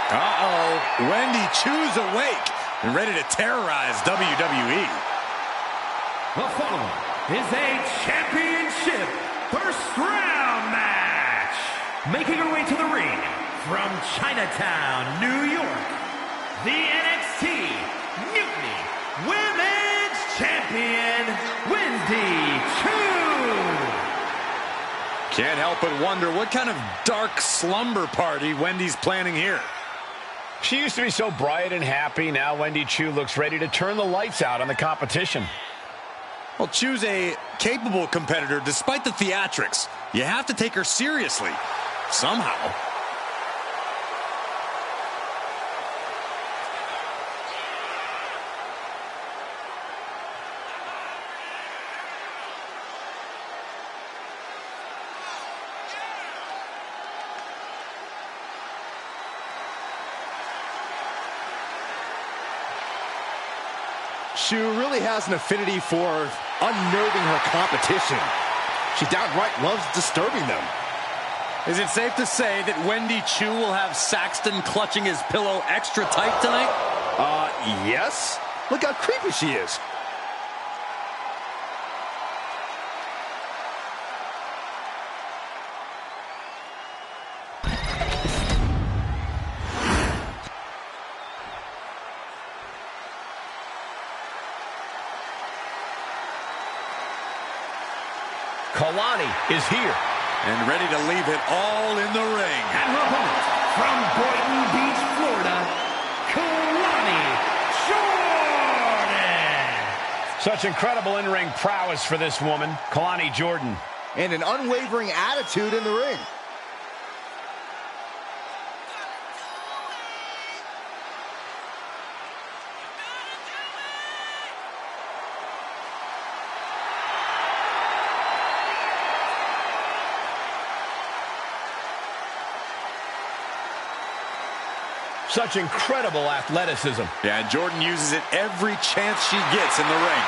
Uh-oh. Wendy Chu's awake and ready to terrorize WWE. The following is a championship first round match. Making her way to the ring from Chinatown, New York, the NXT Mutiny Women's Champion, Wendy Chu. Can't help but wonder what kind of dark slumber party Wendy's planning here. She used to be so bright and happy. Now Wendy Chu looks ready to turn the lights out on the competition. Well, Chu's a capable competitor despite the theatrics. You have to take her seriously, somehow. Chu really has an affinity for unnerving her competition. She downright loves disturbing them. Is it safe to say that Wendy Chu will have Saxton clutching his pillow extra tight tonight? Yes. Look how creepy she is. Kalani is here. And ready to leave it all in the ring. And her opponent from Boynton Beach, Florida, Kalani Jordan. Such incredible in-ring prowess for this woman, Kalani Jordan. And an unwavering attitude in the ring. Such incredible athleticism. Yeah, and Jordan uses it every chance she gets in the ring.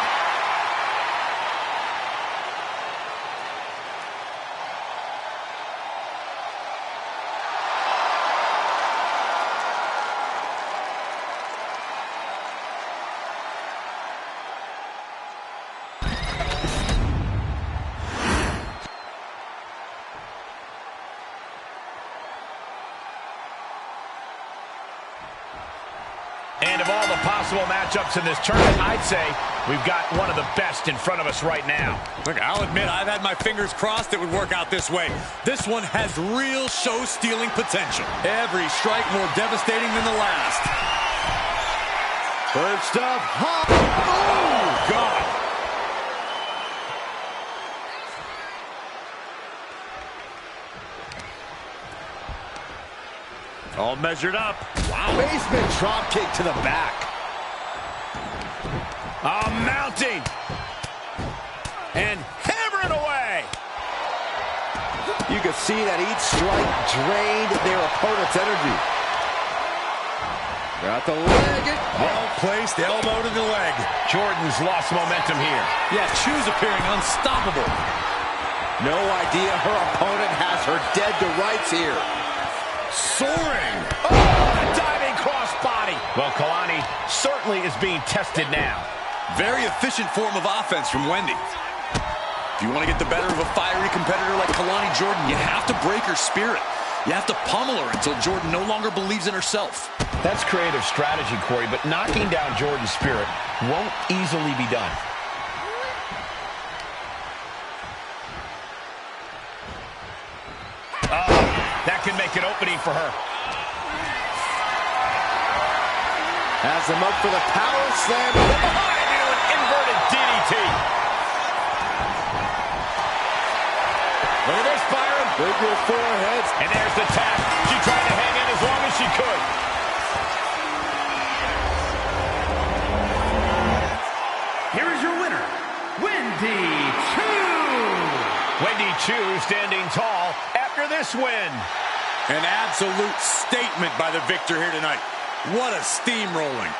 And of all the possible matchups in this tournament, I'd say we've got one of the best in front of us right now. Look, I'll admit I've had my fingers crossed it would work out this way. This one has real show-stealing potential. Every strike more devastating than the last. First up, Oh, God. All measured up. wow. Basement drop kick to the back. Mounting. And hammering away. You can see that each strike drained their opponent's energy. Got the leg. Well-placed elbow to the leg. Jordan's lost momentum here. Yeah, Chu's appearing unstoppable. No idea her opponent has her dead to rights here. Soaring. Oh, diving crossbody. Well, Kalani certainly is being tested now. Very efficient form of offense from Wendy. If you want to get the better of a fiery competitor like Kalani Jordan, you have to break her spirit. You have to pummel her until Jordan no longer believes in herself. That's creative strategy, Corey, but knocking down Jordan's spirit won't easily be done. That can make an opening for her. Has him up for the power slam. Behind into an inverted DDT. Look at this, Byron. Bigger foreheads. And there's the tap. She tried to hang in as long as she could. Here is your winner, Wendy Chu. Wendy Chu standing tall after this win. An absolute statement by the victor here tonight. What a steamrolling.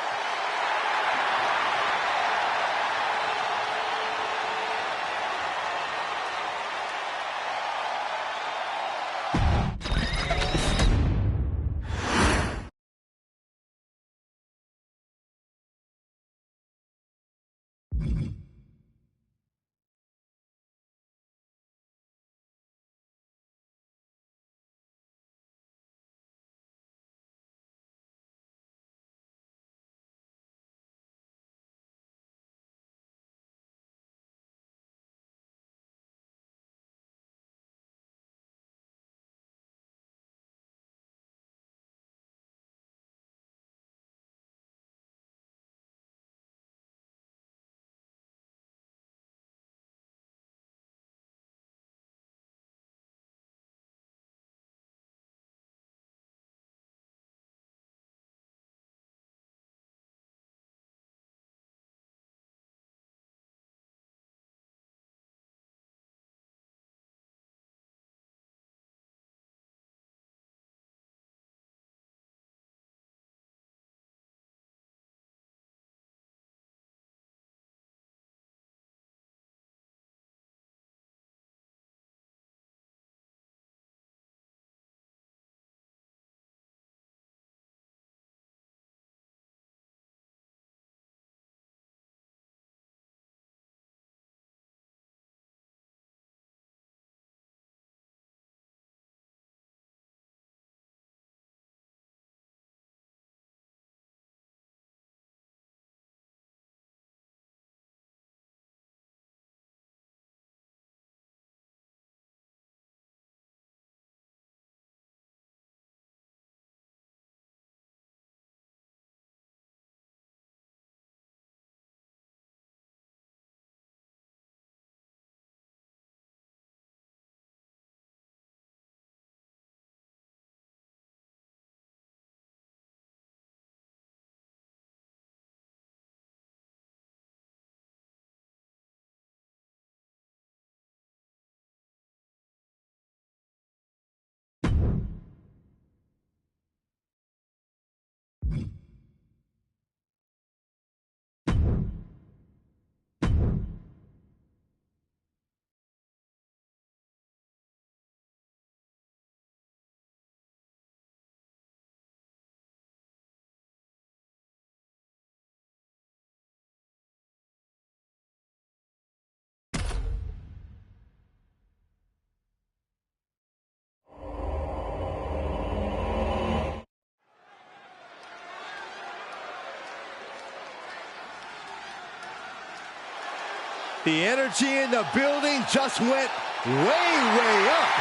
The energy in the building just went way up.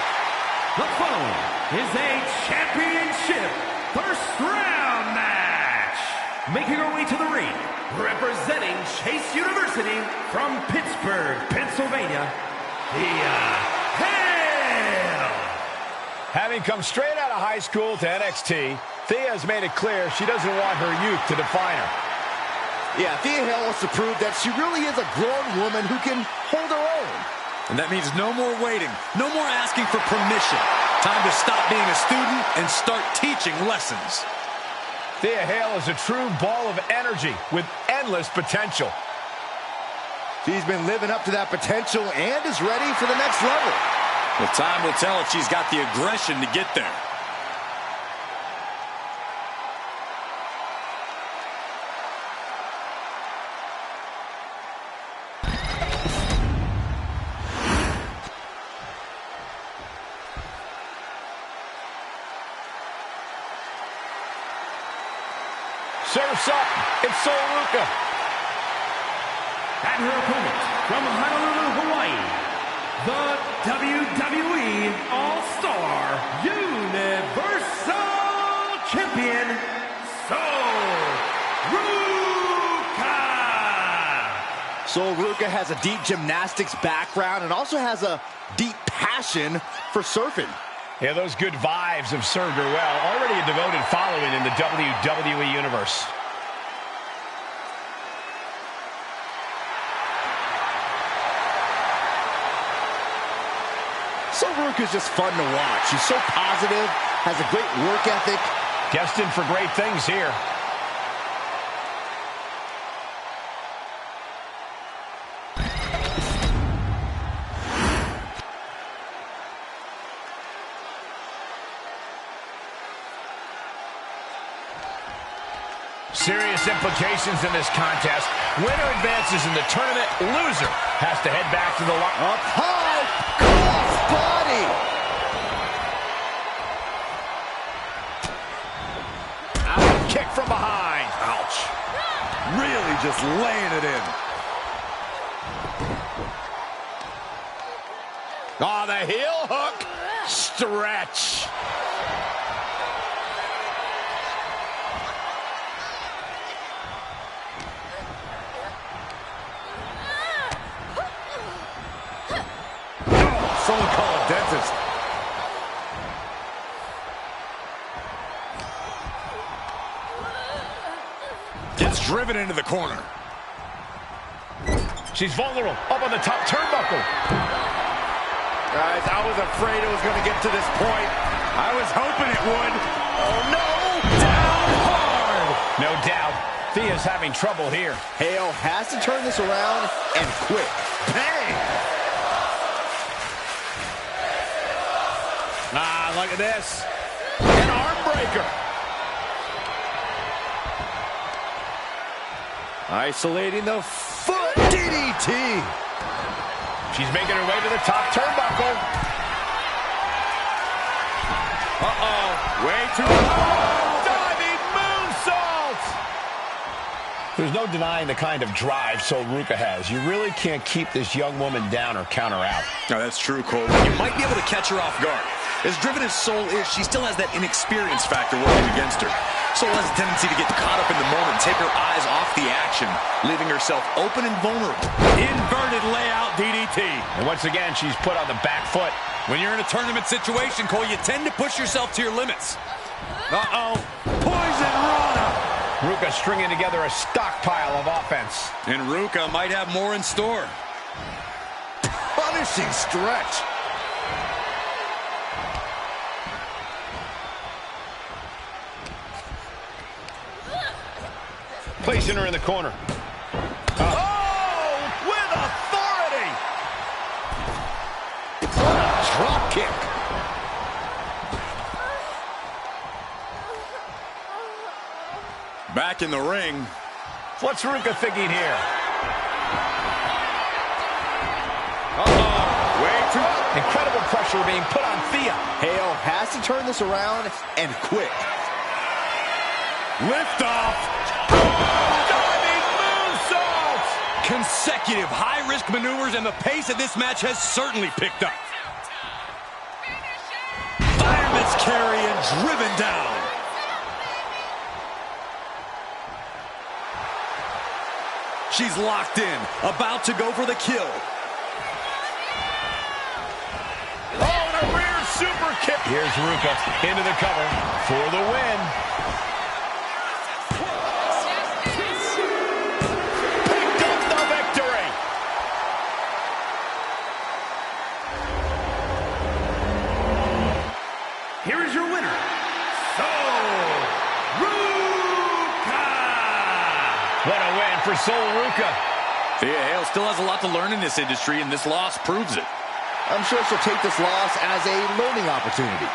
The following is a championship first round match. Making her way to the ring, representing Chase University from Pittsburgh, Pennsylvania, Hale. Having come straight out of high school to NXT, Thea has made it clear she doesn't want her youth to define her. Yeah, Thea Hale wants to prove that she really is a grown woman who can hold her own. And that means no more waiting, no more asking for permission. Time to stop being a student and start teaching lessons. Thea Hale is a true ball of energy with endless potential. She's been living up to that potential and is ready for the next level. Well, time will tell if she's got the aggression to get there. Surf's up, it's Sol Ruca. And her opponent from Honolulu, Hawaii, the WWE All-Star Universal Champion, Sol Ruca. Sol Ruca has a deep gymnastics background and also has a deep passion for surfing. Yeah, those good vibes have served her well. Already a devoted following in the WWE Universe. Sol Ruca is just fun to watch. She's so positive, has a great work ethic. Destined for great things here. Serious implications in this contest. Winner advances in the tournament. Loser has to head back to the line. Up high, cross body. Kick from behind. Ouch. Really just laying it in. Oh, the heel hook. Stretch. Someone call a dentist. Gets driven into the corner. She's vulnerable. Up on the top turnbuckle. Guys, I was afraid it was going to get to this point. I was hoping it would. Oh, no. Down hard. No doubt. Thea's having trouble here. Hale has to turn this around and quick. Bang! Ah, look at this. An arm breaker. Isolating the foot DDT. She's making her way to the top turnbuckle. Uh-oh. Way too Diving moonsault. There's no denying the kind of drive Sol Ruca has. You really can't keep this young woman down or count her out. No, that's true, Cole. You might be able to catch her off guard. As driven as Sol is, she still has that inexperience factor working against her. Sol has a tendency to get caught up in the moment, take her eyes off the action, leaving herself open and vulnerable. Inverted layout DDT. And once again, she's put on the back foot. When you're in a tournament situation, Cole, you tend to push yourself to your limits. Uh-oh. Poison Rana. Ruca stringing together a stockpile of offense. And Ruca might have more in store. punishing stretch. Placing her in the corner. Oh, with authority. Drop kick. Back in the ring. What's Ruca thinking here? Uh-oh. Way too... Incredible pressure being put on Thea. Hale has to turn this around and quick. Lift off. Diving moonsault. Consecutive high-risk maneuvers, and the pace of this match has certainly picked up. Fireman's carry and driven down. She's locked in, about to go for the kill. Oh, and a rear super kick. Here's Ruka into the cover for the win. Picked up the victory. Here is your winner, Ruka! What a win for Ruka. Thea Hale still has a lot to learn in this industry, and this loss proves it. I'm sure she'll take this loss as a learning opportunity.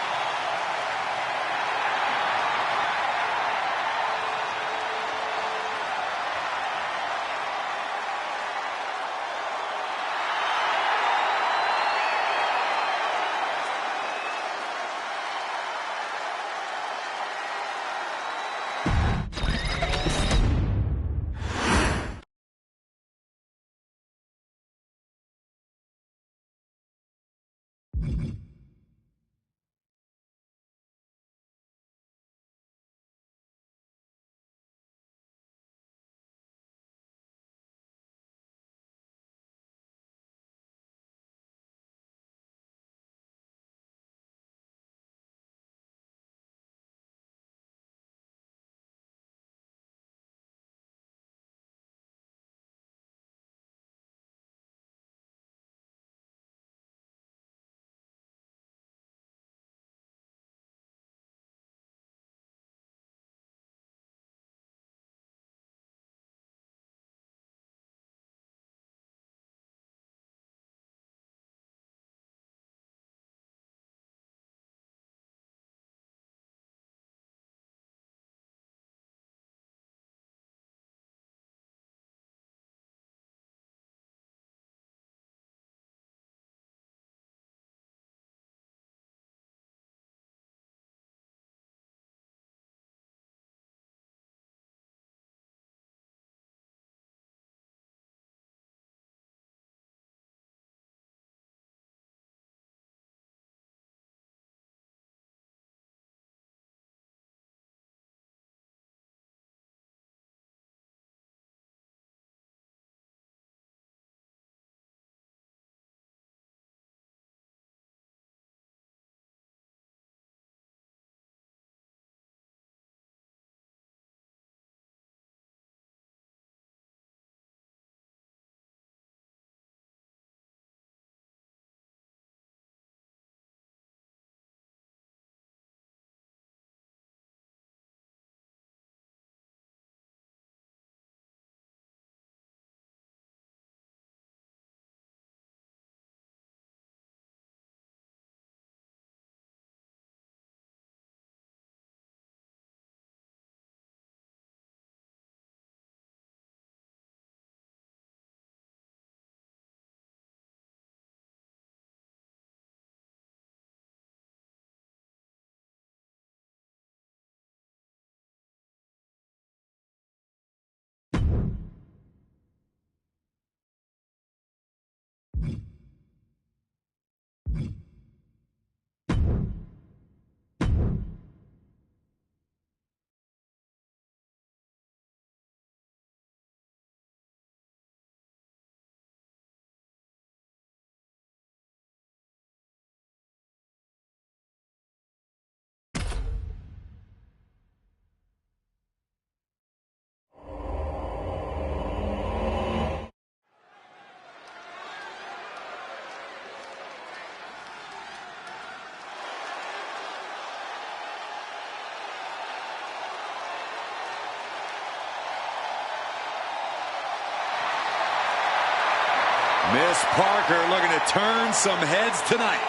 Miss Parker looking to turn some heads tonight.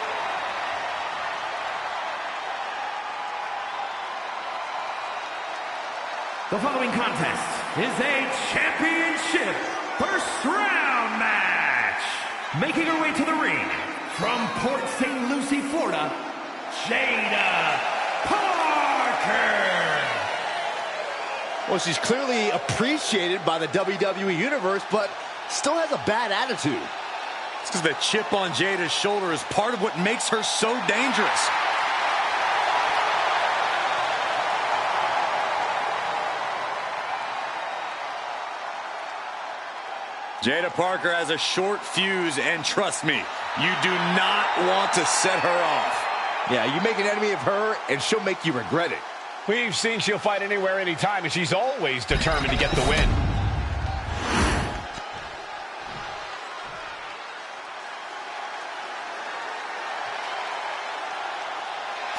The following contest is a championship first round match. Making her way to the ring from Port St. Lucie, Florida, Jada Parker. Well, she's clearly appreciated by the WWE Universe, but still has a bad attitude. It's because the chip on Jada's shoulder is part of what makes her so dangerous. Jada Parker has a short fuse, and trust me, you do not want to set her off. Yeah, you make an enemy of her, and she'll make you regret it. We've seen she'll fight anywhere, anytime, and she's always determined to get the win.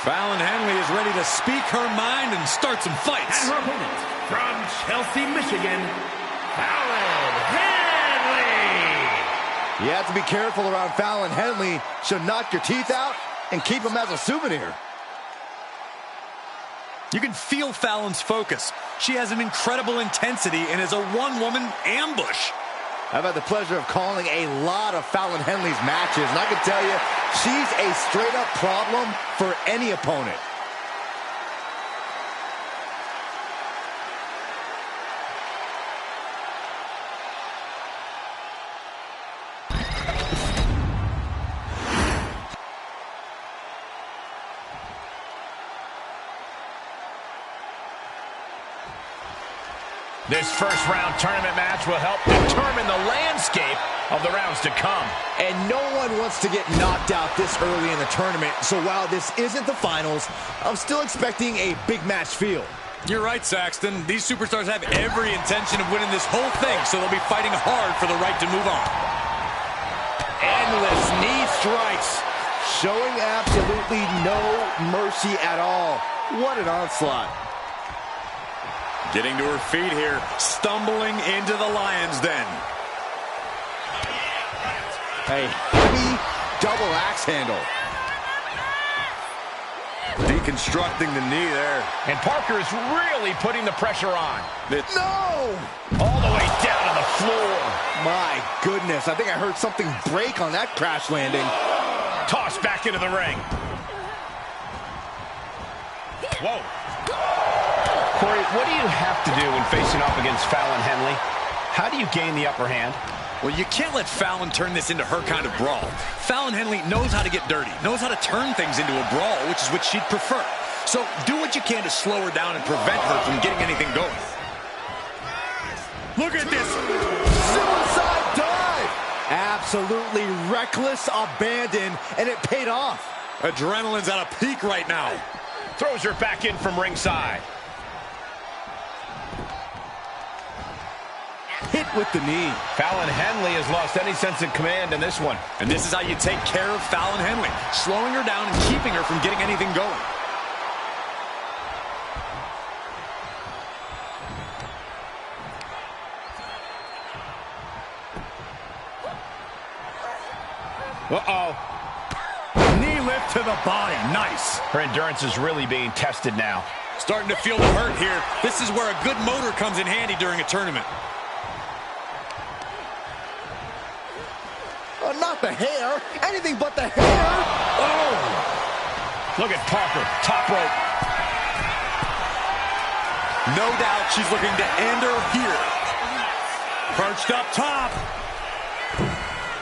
Fallon Henley is ready to speak her mind and start some fights. And her opponent, from Chelsea, Michigan, Fallon Henley. You have to be careful around Fallon Henley. She'll knock your teeth out and keep them as a souvenir. You can feel Fallon's focus. She has an incredible intensity and is a one-woman ambush. I've had the pleasure of calling a lot of Fallon Henley's matches, and I can tell you, she's a straight-up problem for any opponent. This first-round tournament match will help determine the landscape of the rounds to come. And no one wants to get knocked out this early in the tournament, so while this isn't the finals, I'm still expecting a big match feel. You're right, Saxton. These superstars have every intention of winning this whole thing, so they'll be fighting hard for the right to move on. Endless knee strikes, showing absolutely no mercy at all. What an onslaught. Getting to her feet here, stumbling into the lion's den. A heavy double axe handle. Deconstructing the knee there. And Parker is really putting the pressure on. No! All the way down to the floor. My goodness, I think I heard something break on that crash landing. Tossed back into the ring. Whoa. Corey, what do you have to do when facing off against Fallon Henley? How do you gain the upper hand? Well, you can't let Fallon turn this into her kind of brawl. Fallon Henley knows how to get dirty, knows how to turn things into a brawl, which is what she'd prefer. So do what you can to slow her down and prevent her from getting anything going. Look at this. Suicide dive. Absolutely reckless abandon, and it paid off. Adrenaline's at a peak right now. Throws her back in from ringside. Hit with the knee. Fallon Henley has lost any sense of command in this one. And this is how you take care of Fallon Henley, slowing her down and keeping her from getting anything going. Uh-oh. Knee lift to the body. Nice. Her endurance is really being tested now. Starting to feel the hurt here. This is where a good motor comes in handy during a tournament. Not the hair. Anything but the hair. Oh! Look at Parker. Top rope. No doubt she's looking to end her here. Perched up top.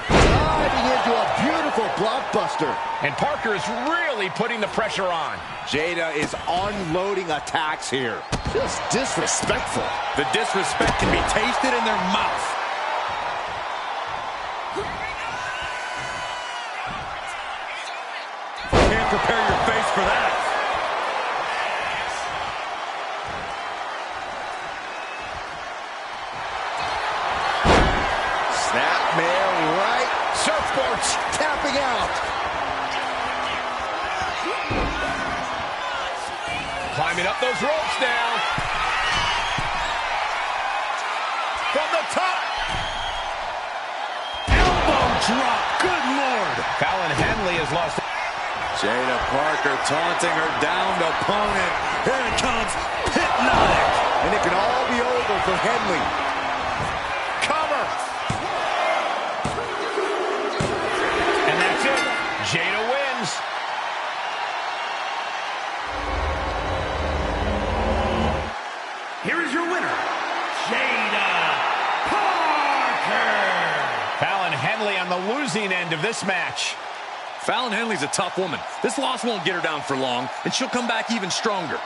Diving into a beautiful blockbuster. And Parker is really putting the pressure on. Jada is unloading attacks here. Just disrespectful. The disrespect can be tasted in their mouth. Can't prepare your face for that. Snapmare right. Surfboards tapping out. Climbing up those ropes now. From the top. Elbow drop. Good Lord. Fallon Henley has lost. Jada Parker taunting her downed opponent. Here it comes. Hypnotic. And it can all be over for Henley. Cover. And that's it. Jada wins. Here is your winner, Jada Parker. firmly on the losing end of this match. Fallon Henley's a tough woman. This loss won't get her down for long, and she'll come back even stronger.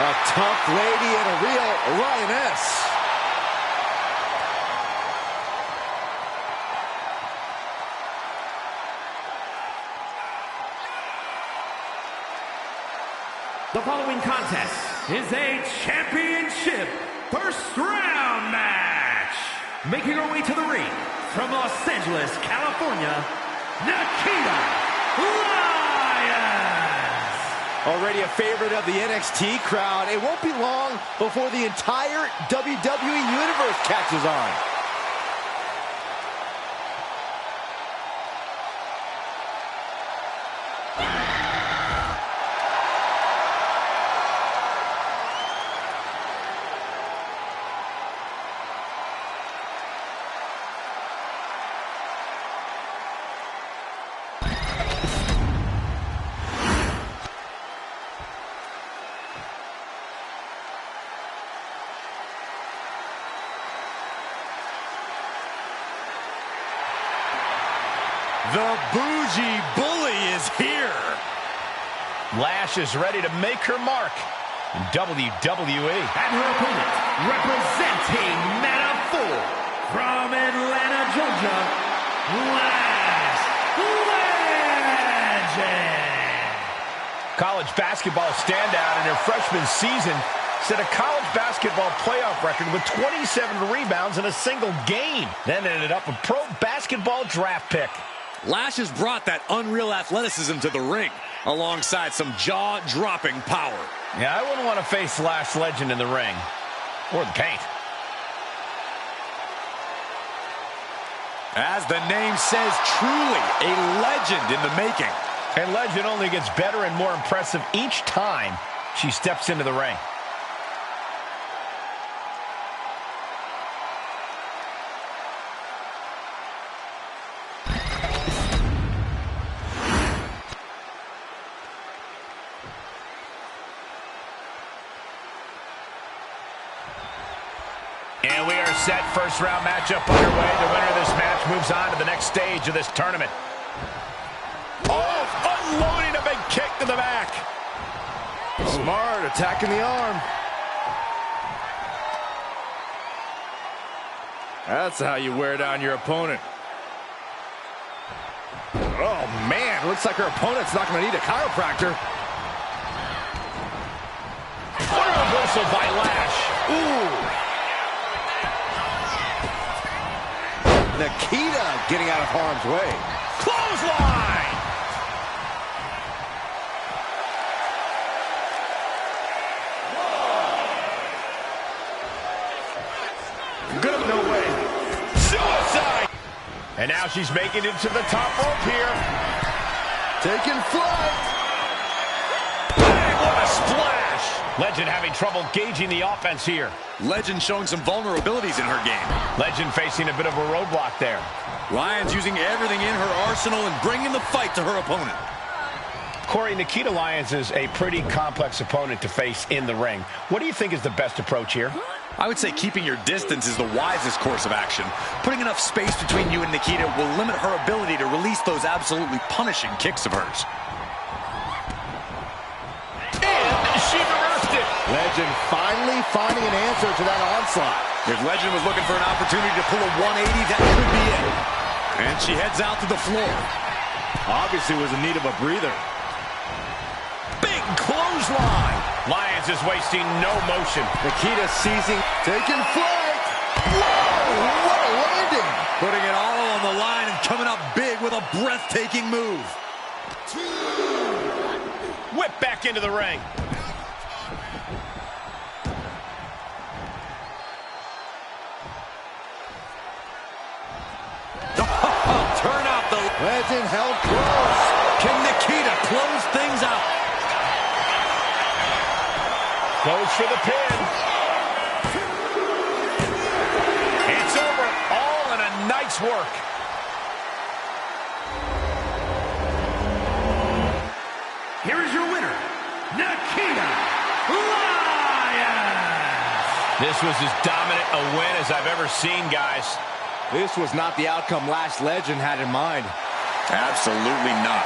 A tough lady and a real lioness. The following contest is a championship first round match. Making her way to the ring from Los Angeles, California, Nikita Already a favorite of the NXT crowd, it won't be long before the entire WWE Universe catches on. The Bougie Bully is here. Lash is ready to make her mark in WWE. And her opponent, representing Mana 4 from Atlanta, Georgia, Lash Legend. College basketball standout in her freshman season set a college basketball playoff record with 27 rebounds in a single game. Then ended up a pro basketball draft pick. Lash has brought that unreal athleticism to the ring, alongside some jaw-dropping power. Yeah, I wouldn't want to face Lash Legend in the ring. Or the paint. As the name says, truly a legend in the making. And Legend only gets better and more impressive each time she steps into the ring. And we are set. First round matchup underway. The winner of this match moves on to the next stage of this tournament. Oh, unloading a big kick to the back. Smart, attacking the arm. That's how you wear down your opponent. Oh, man. Looks like her opponent's not going to need a chiropractor. What a reversal by Lash. Ooh. Nikita getting out of harm's way. Clothesline! Good, no way. Suicide! And now she's making it to the top rope here. Taking flight. Bang, what a splash! Legend having trouble gauging the offense here. Legend showing some vulnerabilities in her game. Legend facing a bit of a roadblock there. Lyons using everything in her arsenal and bringing the fight to her opponent. Corey, Nikita Lyons is a pretty complex opponent to face in the ring. What do you think is the best approach here? I would say keeping your distance is the wisest course of action. Putting enough space between you and Nikita will limit her ability to release those absolutely punishing kicks of hers. And she reversed it. Legend finally finding an answer to that onslaught. If Legend was looking for an opportunity to pull a 180, that could be it. And she heads out to the floor. Obviously was in need of a breather. Big clothesline. Lyons is wasting no motion. Nikita seizing, taking flight. Whoa, what a landing. Putting it all on the line and coming up big with a breathtaking move. Whip back into the ring. Turn out the... Legend held close. Can Nikita close things out? Goes for the pin. It's over. All in a nice work. Here is your winner, Nikita Lyons. This was as dominant a win as I've ever seen, guys. This was not the outcome Lash Legend had in mind. Absolutely not.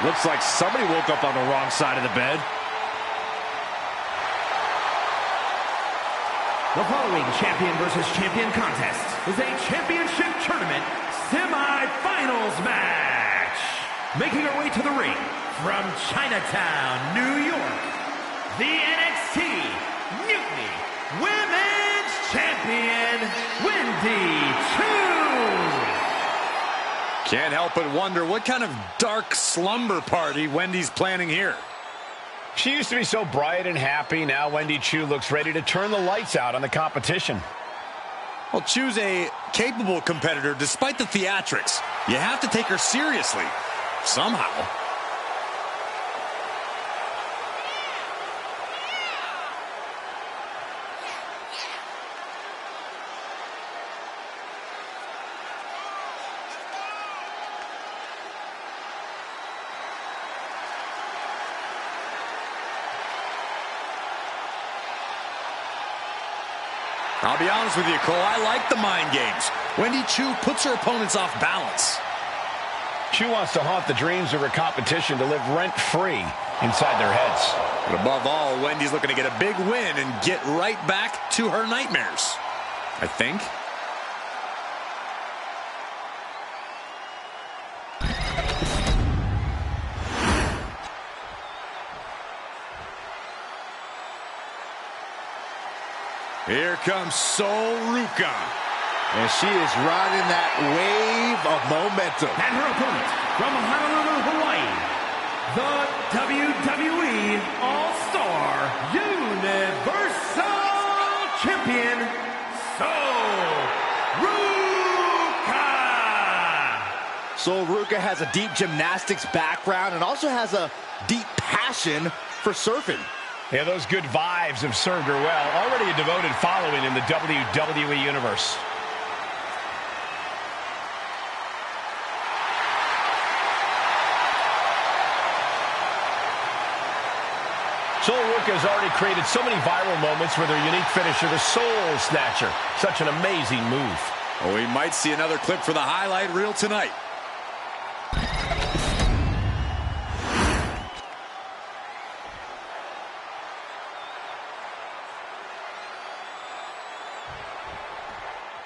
Looks like somebody woke up on the wrong side of the bed. The following champion versus champion contest is a championship tournament semi-finals match. Making her way to the ring from Chinatown, New York, the NXT Mutiny Women's Champion, Wendy Choo. Can't help but wonder what kind of dark slumber party Wendy's planning here. She used to be so bright and happy. Now Wendy Choo looks ready to turn the lights out on the competition. Well, Choo's a capable competitor despite the theatrics. You have to take her seriously, somehow. I'll be honest with you, Cole, I like the mind games. Wendy Choo puts her opponents off balance. Choo wants to haunt the dreams of her competition to live rent-free inside their heads. But above all, Wendy's looking to get a big win and get right back to her nightmares, I think. Here comes Sol Ruca. And she is riding that wave of momentum. And her opponent from Honolulu, Hawaii, the WWE All-Star Universal Champion, Sol Ruca. Sol Ruca has a deep gymnastics background and also has a deep passion for surfing. Yeah, those good vibes have served her well. Already a devoted following in the WWE Universe. Sol Ruca has already created so many viral moments with her unique finisher, the Soul Snatcher. Such an amazing move. Oh, we might see another clip for the highlight reel tonight.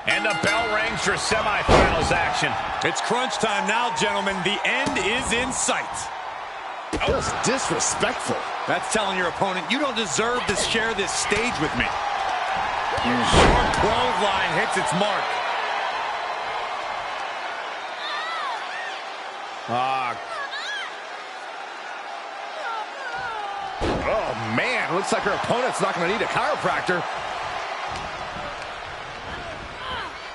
And the bell rings for semifinals action. It's crunch time now, gentlemen. The end is in sight. Just disrespectful. That's telling your opponent, you don't deserve to share this stage with me. Short clothesline hits its mark. Oh, man. Looks like her opponent's not going to need a chiropractor.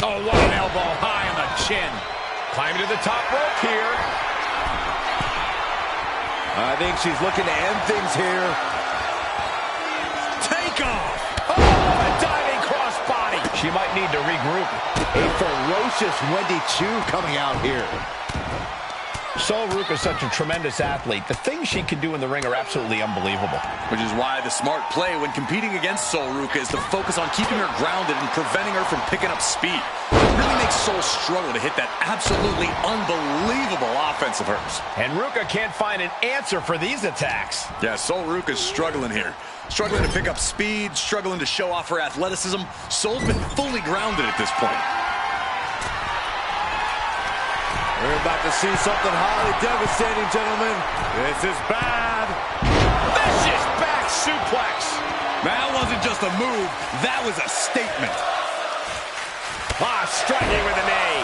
Oh, what an elbow high on the chin. Climbing to the top rope here. I think she's looking to end things here. Take off. Oh, a diving crossbody. She might need to regroup. A ferocious Wendy Choo coming out here. Sol Ruca is such a tremendous athlete. The things she can do in the ring are absolutely unbelievable. Which is why the smart play when competing against Sol Ruca is to focus on keeping her grounded and preventing her from picking up speed. It really makes Sol struggle to hit that absolutely unbelievable offense of hers. And Ruca can't find an answer for these attacks. Yeah, Sol Ruca's struggling here. Struggling to pick up speed, struggling to show off her athleticism. Sol's been fully grounded at this point. We're about to see something highly devastating, gentlemen. This is bad. Vicious back suplex. That wasn't just a move, that was a statement. Striking with a knee.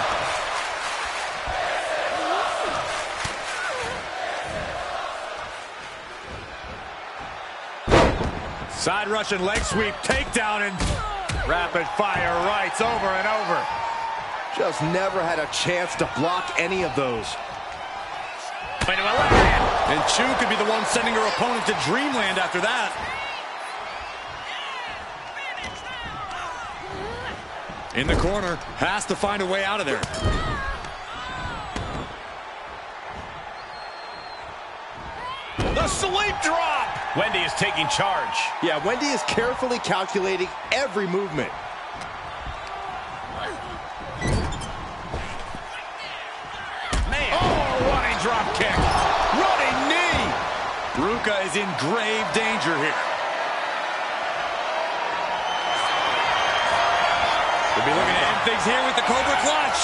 Side Russian leg sweep, takedown, and rapid fire rights over and over. Just never had a chance to block any of those. And Choo could be the one sending her opponent to dreamland after that. In the corner, has to find a way out of there. The sleep drop. Wendy is taking charge. Yeah, Wendy is carefully calculating every movement. Man. Oh, running drop kick. Running Ruka is in grave danger here. We'll be looking to end things here with the Cobra Clutch.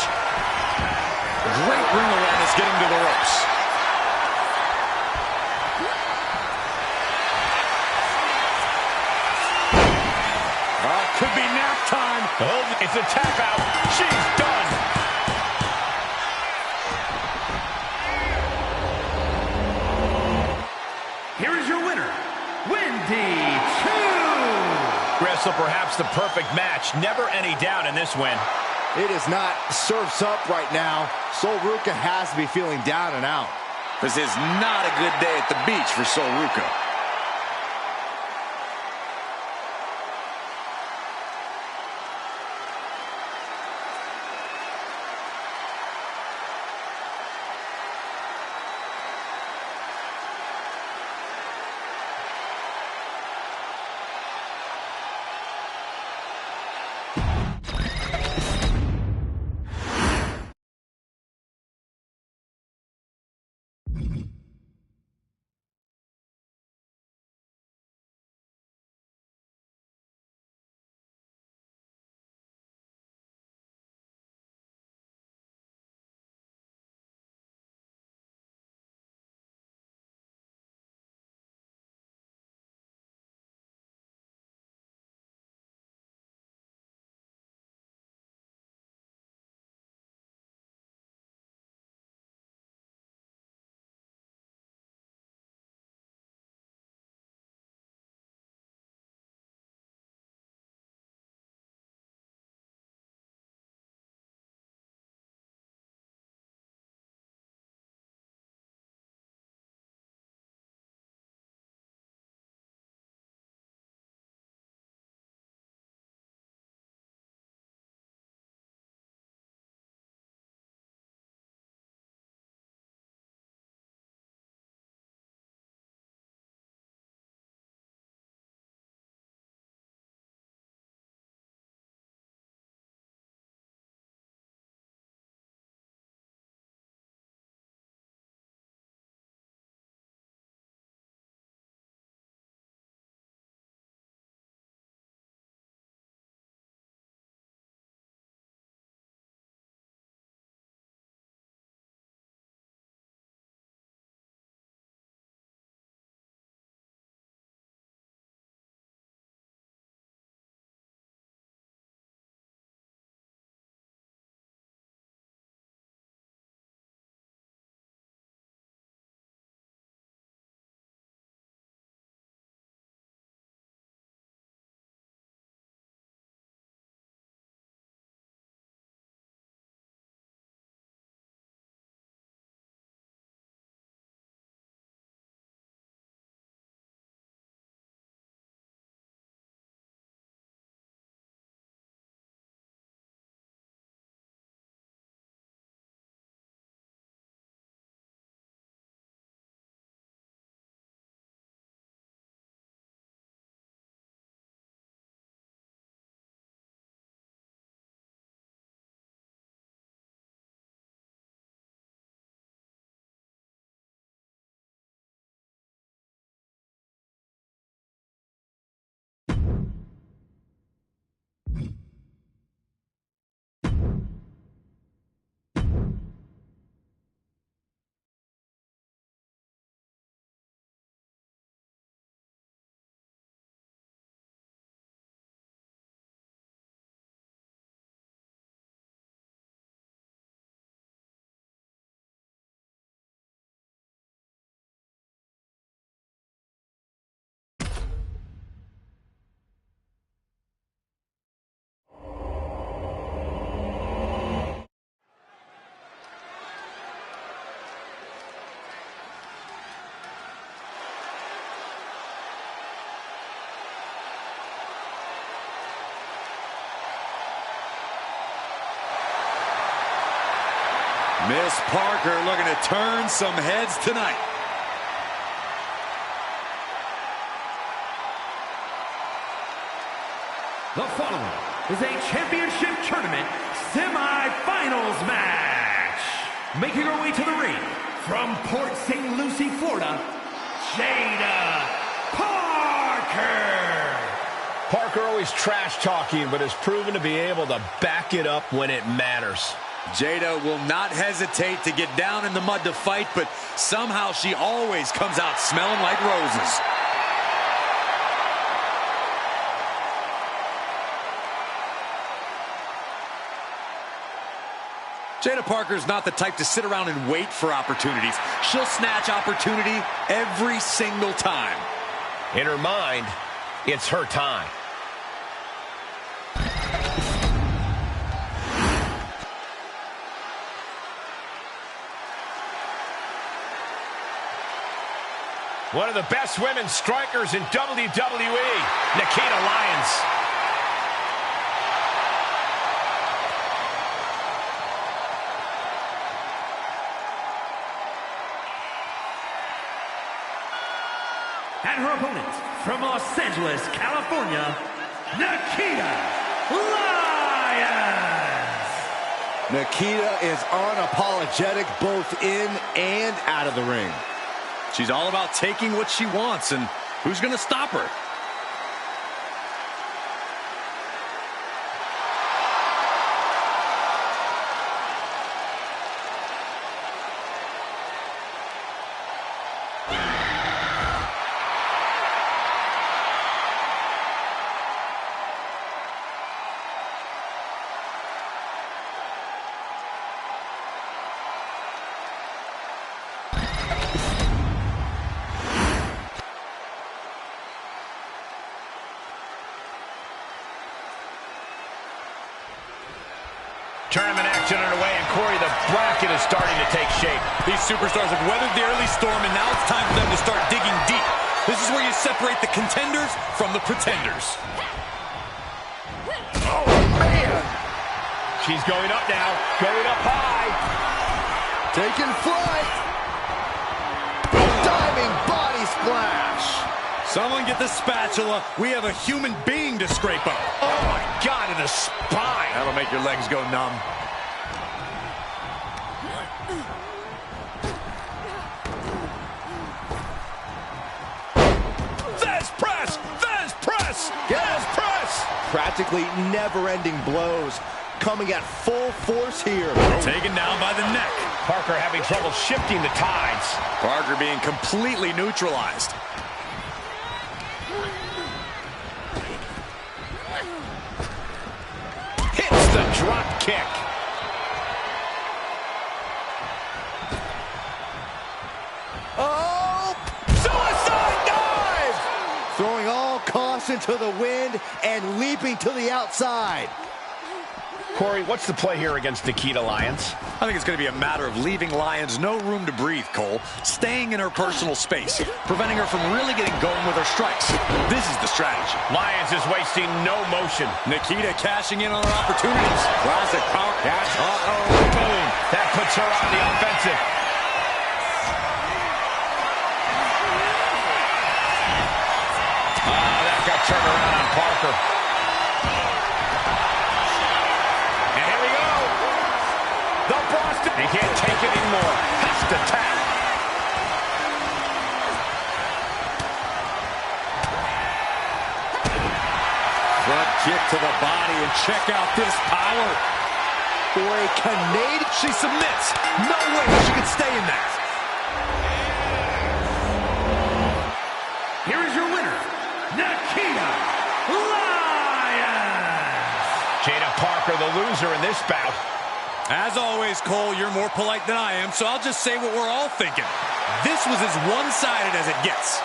Great ring awareness getting to the ropes. Could be nap time. Oh, it's a tap out. She's done. Here is your winner, Wendy Choo. Wrestle perhaps the perfect match. Never any doubt in this win. It is not surfs up right now. Sol Ruka has to be feeling down and out. This is not a good day at the beach for Sol Ruka. Miss Parker looking to turn some heads tonight. The following is a championship tournament semi-finals match. Making her way to the ring from Port St. Lucie, Florida, Jada Parker. Parker always trash talking, but has proven to be able to back it up when it matters. Jada will not hesitate to get down in the mud to fight, but somehow she always comes out smelling like roses. Jada Parker's not the type to sit around and wait for opportunities. She'll snatch opportunity every single time. In her mind, it's her time. One of the best women strikers in WWE, Nikita Lyons. And her opponent, from Los Angeles, California, Nikita Lyons. Nikita is unapologetic both in and out of the ring. She's all about taking what she wants, and who's going to stop her? Tournament action underway, and Corey, the bracket is starting to take shape. These superstars have weathered the early storm, and now it's time for them to start digging deep. This is where you separate the contenders from the pretenders. Oh, man! She's going up now, going up high. Taking flight. Diving body splash. Someone get the spatula. We have a human being to scrape up. Oh, my God, to the spine. That'll make your legs go numb. There's press! There's press! There's press! Practically never-ending blows coming at full force here. Taken down by the neck. Parker having trouble shifting the tides. Parker being completely neutralized. Hits the drop kick. Oh! Suicide dive! Throwing all caution to the wind and leaping to the outside. Corey, what's the play here against Nikita Lyons? I think it's going to be a matter of leaving Lyons no room to breathe, Cole. Staying in her personal space, preventing her from really getting going with her strikes. This is the strategy. Lyons is wasting no motion. Nikita cashing in on her opportunities. Classic power catch. Uh-oh, boom. That puts her on the offensive. That got turned around on Parker. He can't take it anymore. Has to tap. Front kick to the body, and check out this power. For a Canadian, she submits. No way she could stay in that. Here is your winner, Nikita Lyons. Jada Parker, the loser in this bout. As always, Cole, you're more polite than I am, so I'll just say what we're all thinking. This was as one-sided as it gets.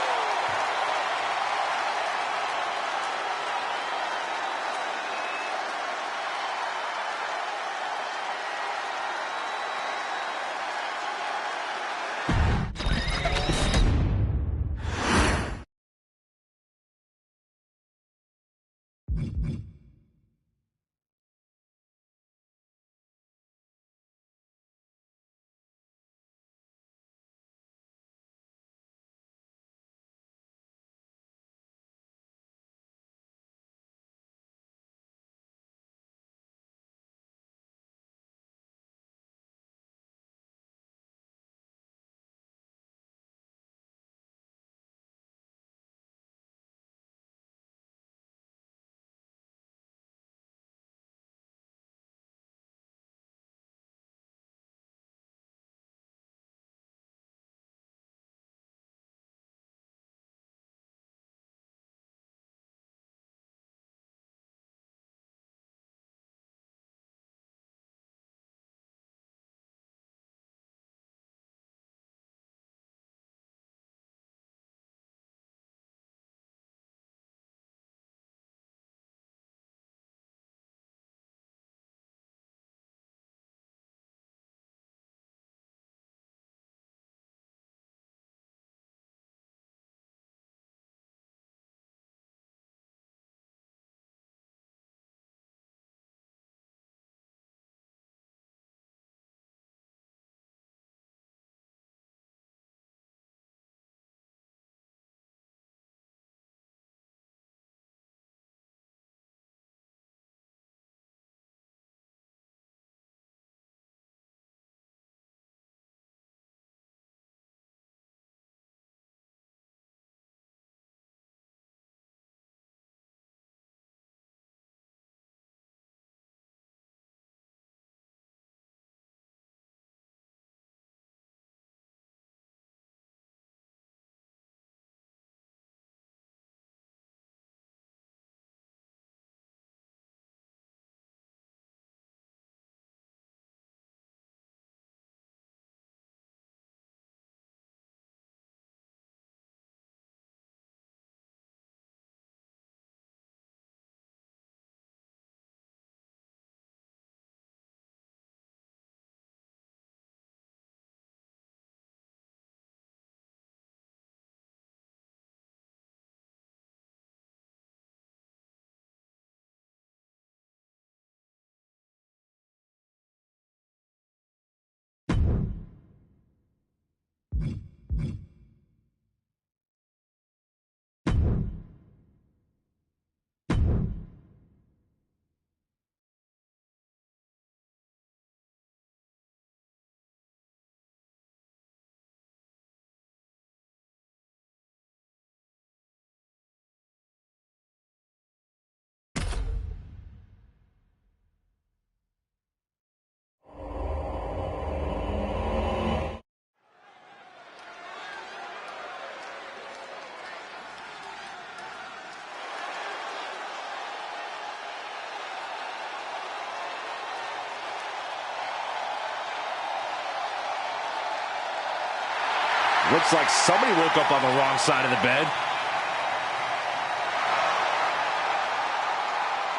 Looks like somebody woke up on the wrong side of the bed.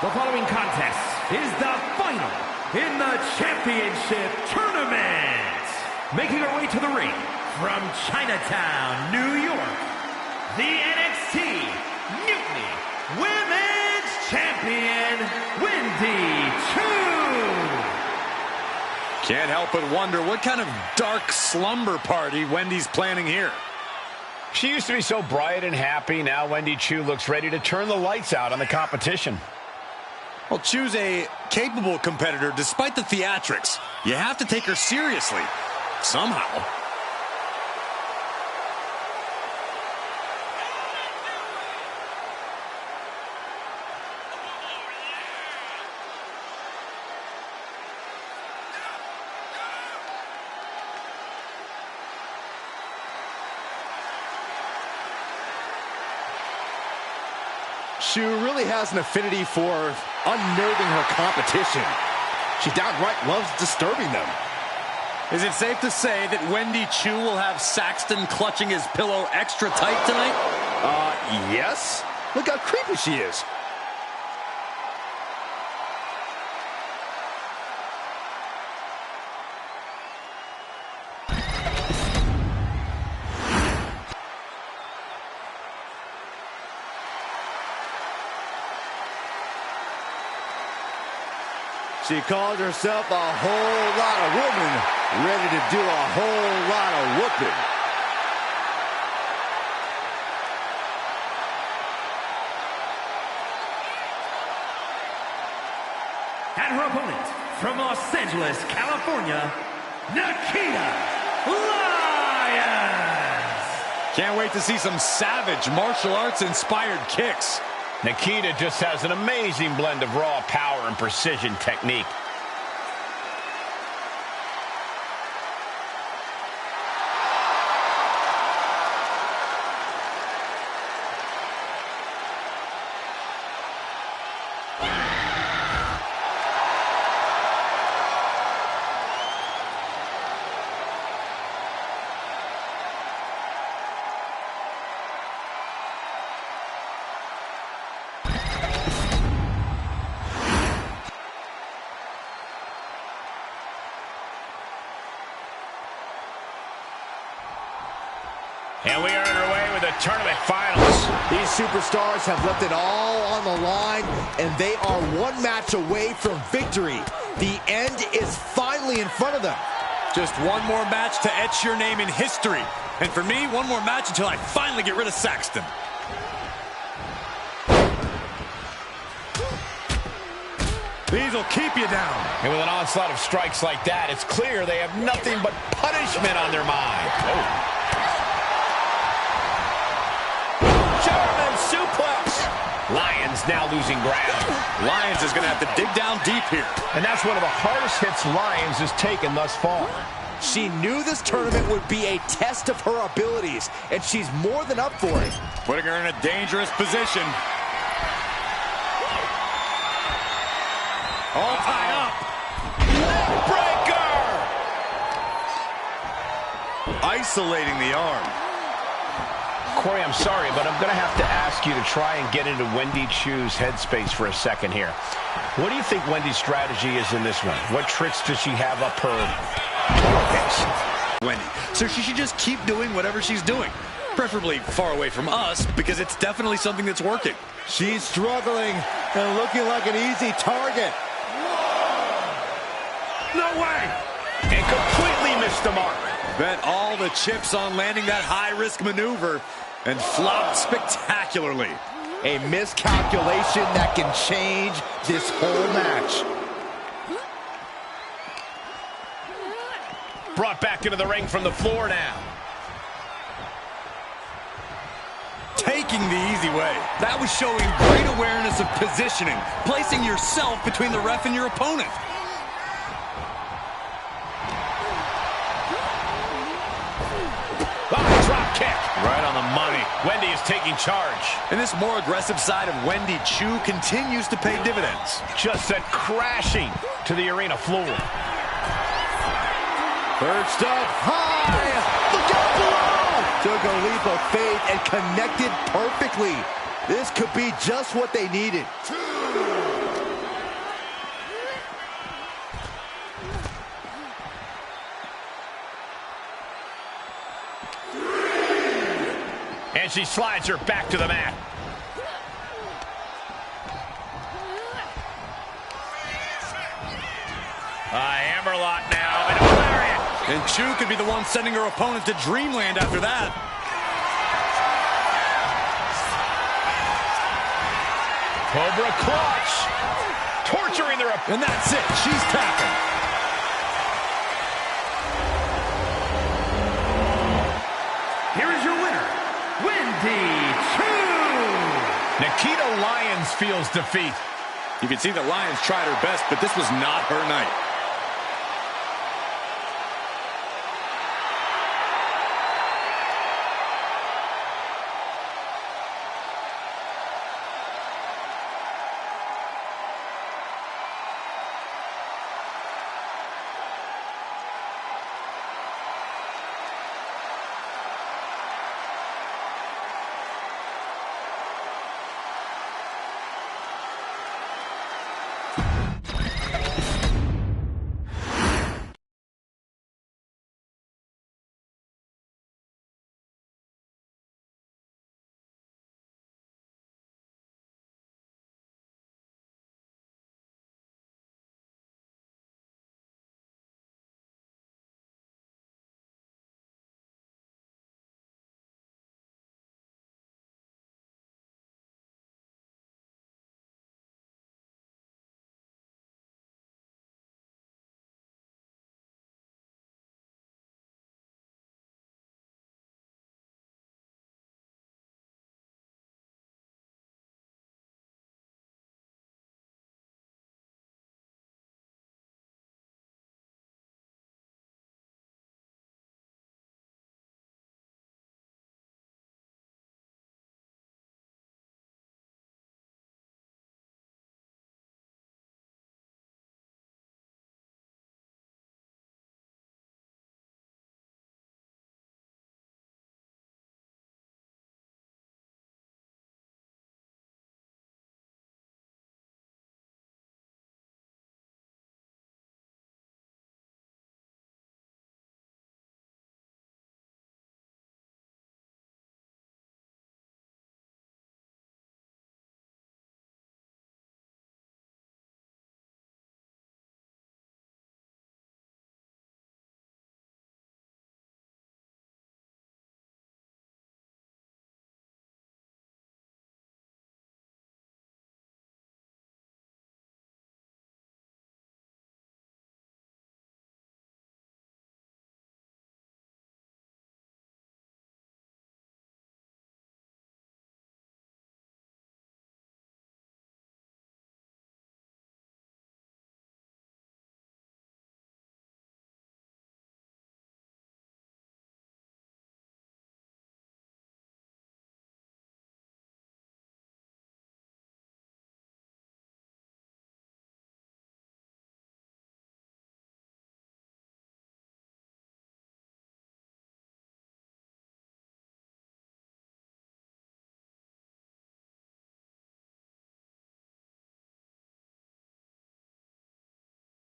The following contest is the final in the championship tournament. Making her way to the ring from Chinatown, New York, the NXT Mutiny Women's Champion, Wendy Choo. Can't help but wonder what kind of dark slumber party Wendy's planning here. She used to be so bright and happy. Now Wendy Choo looks ready to turn the lights out on the competition. Well, Choo's a capable competitor despite the theatrics. You have to take her seriously, somehow. Choo really has an affinity for unnerving her competition. She downright loves disturbing them. Is it safe to say that Wendy Choo will have Saxton clutching his pillow extra tight tonight? Yes. Look how creepy she is. She called herself a whole lot of woman, ready to do a whole lot of whooping. And her opponent from Los Angeles, California, Nikita Lyons. Can't wait to see some savage martial arts inspired kicks. Nikita just has an amazing blend of raw power and precision technique. And we are underway with the tournament finals. These superstars have left it all on the line, and they are one match away from victory. The end is finally in front of them. Just one more match to etch your name in history. And for me, one more match until I finally get rid of Saxton. These will keep you down. And with an onslaught of strikes like that, it's clear they have nothing but punishment on their mind. Oh. German suplex. Lyons now losing ground. Lyons is going to have to dig down deep here. And that's one of the hardest hits Lyons has taken thus far. She knew this tournament would be a test of her abilities, and she's more than up for it. Putting her in a dangerous position. All tied up. Breaker! Isolating the arm. Corey, I'm sorry, but I'm going to have to ask you to try and get into Wendy Choo's headspace for a second here. What do you think Wendy's strategy is in this one? What tricks does she have up her case? Wendy. So she should just keep doing whatever she's doing. Preferably far away from us, because it's definitely something that's working. She's struggling and looking like an easy target. No way! And completely missed the mark. Bet all the chips on landing that high-risk maneuver and flopped spectacularly. A miscalculation that can change this whole match. Brought back into the ring from the floor now. Taking the easy way. That was showing great awareness of positioning, placing yourself between the ref and your opponent. Drop kick. Right on the money. Wendy is taking charge. And this more aggressive side of Wendy Choo continues to pay dividends. Just sent crashing to the arena floor. Perched up high. Look out below. Took a leap of faith and connected perfectly. This could be just what they needed. And she slides her back to the mat. Hammerlock now, and a lariat. And Chu could be the one sending her opponent to dreamland after that. Cobra clutch. Torturing their opponent. And that's it. She's tapping. Here is your winner, Wendy Chu. Nikita Lyons feels defeat. You can see that Lyons tried her best, but this was not her night.